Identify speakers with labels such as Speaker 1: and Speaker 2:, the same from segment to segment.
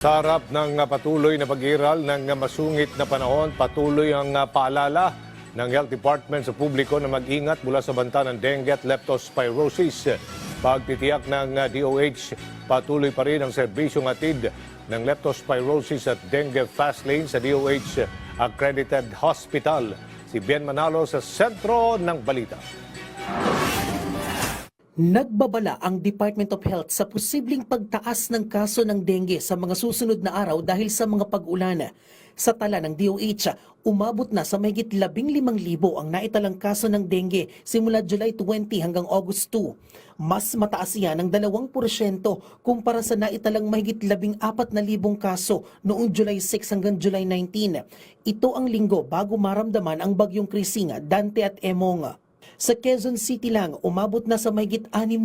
Speaker 1: Sa harap ng patuloy na pag-iral ng masungit na panahon, patuloy ang paalala ng Health Department sa publiko na mag-ingat mula sa banta ng dengue at leptospirosis. Pagtitiyak ng DOH, patuloy pa rin ang serbisyong hatid ng leptospirosis at dengue fast lane sa DOH Accredited Hospital. Si Ben Manalo sa sentro ng balita.
Speaker 2: Nagbabala ang Department of Health sa posibleng pagtaas ng kaso ng dengue sa mga susunod na araw dahil sa mga pag-ulan. Sa tala ng DOH, umabot na sa mahigit 15,000 ang naitalang kaso ng dengue simula July 20 hanggang August 2. Mas mataas yan ng 2% kumpara sa naitalang mahigit 14,000 kaso noong July 6 hanggang July 19. Ito ang linggo bago maramdaman ang bagyong Krising, Dante at Emong. Sa Quezon City lang, umabot na sa mahigit 6,000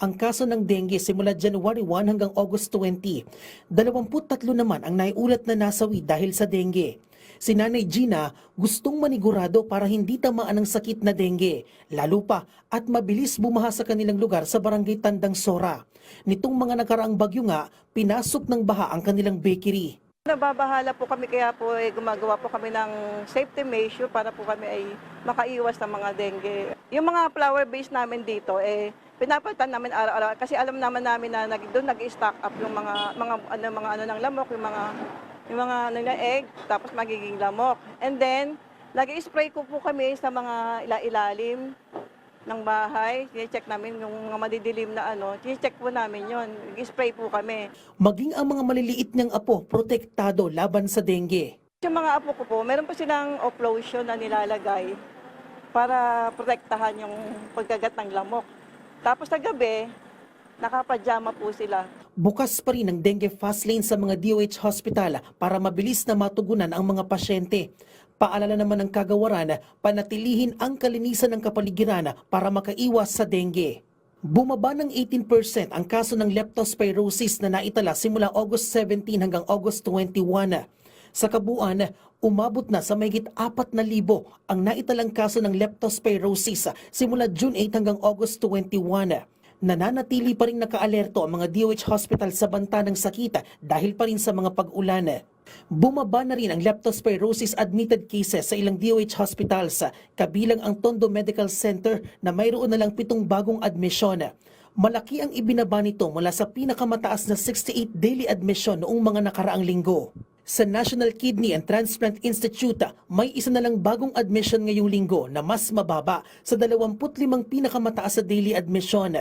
Speaker 2: ang kaso ng dengue simula January 1 hanggang August 20. 23 naman ang naiulat na nasawi dahil sa dengue. Si Nanay Gina gustong manigurado para hindi tamaan ng sakit na dengue, lalo pa at mabilis bumaha sa kanilang lugar sa barangay Tandang Sora. Nitong mga nakaraang bagyo nga, pinasok ng baha ang kanilang bakery.
Speaker 3: Nababahala po kami kaya po gumagawa po kami ng safety measure para po kami ay makaiwas ng mga dengue. Yung mga flower base namin dito pinapalitan namin araw-araw kasi alam naman namin na doon nag-stock up yung mga ano ng lamok, yung mga egg tapos magiging lamok. And then nag-spray ko po kami sa mga ilalim ng bahay, check namin yung mga madidilim na check po namin yon. I-spray po kami.
Speaker 2: Maging ang mga maliliit niyang apo, protektado laban sa dengue.
Speaker 3: Yung mga apo ko po, meron po silang off lotion na nilalagay para protektahan yung pagkagat ng lamok. Tapos sa gabi, nakapajama po sila.
Speaker 2: Bukas pa rin ang dengue fast lane sa mga DOH hospital para mabilis na matugunan ang mga pasyente. Paalala naman ng kagawaran, panatilihin ang kalinisan ng kapaligiran para makaiwas sa dengue. Bumaba ng 18% ang kaso ng leptospirosis na naitala simula August 17 hanggang August 21. Sa kabuuan, umabot na sa mahigit 4,000 ang naitalang kaso ng leptospirosis simula June 8 hanggang August 21. Nananatili pa rin nakaalerto ang mga DOH hospital sa banta ng sakit dahil pa rin sa mga pag-ulan. Bumaba na rin ang leptospirosis admitted cases sa ilang DOH hospitals, kabilang ang Tondo Medical Center na mayroon na lang 7 bagong admisyon. Malaki ang ibinaba nito mula sa pinakamataas na 68 daily admission noong mga nakaraang linggo. Sa National Kidney and Transplant Institute, may isa na lang bagong admission ngayong linggo na mas mababa sa 25 pinakamataas sa daily admission.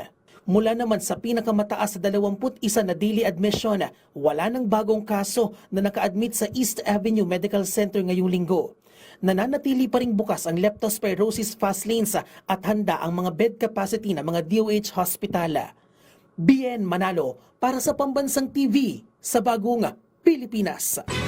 Speaker 2: Mula naman sa pinakamataas sa 21 na daily admission, wala nang bagong kaso na naka-admit sa East Avenue Medical Center ngayong linggo. Nananatili pa ring bukas ang leptospirosis fast lanes at handa ang mga bed capacity ng mga DOH hospital. Ben Manalo para sa Pambansang TV sa Bagong Pilipinas.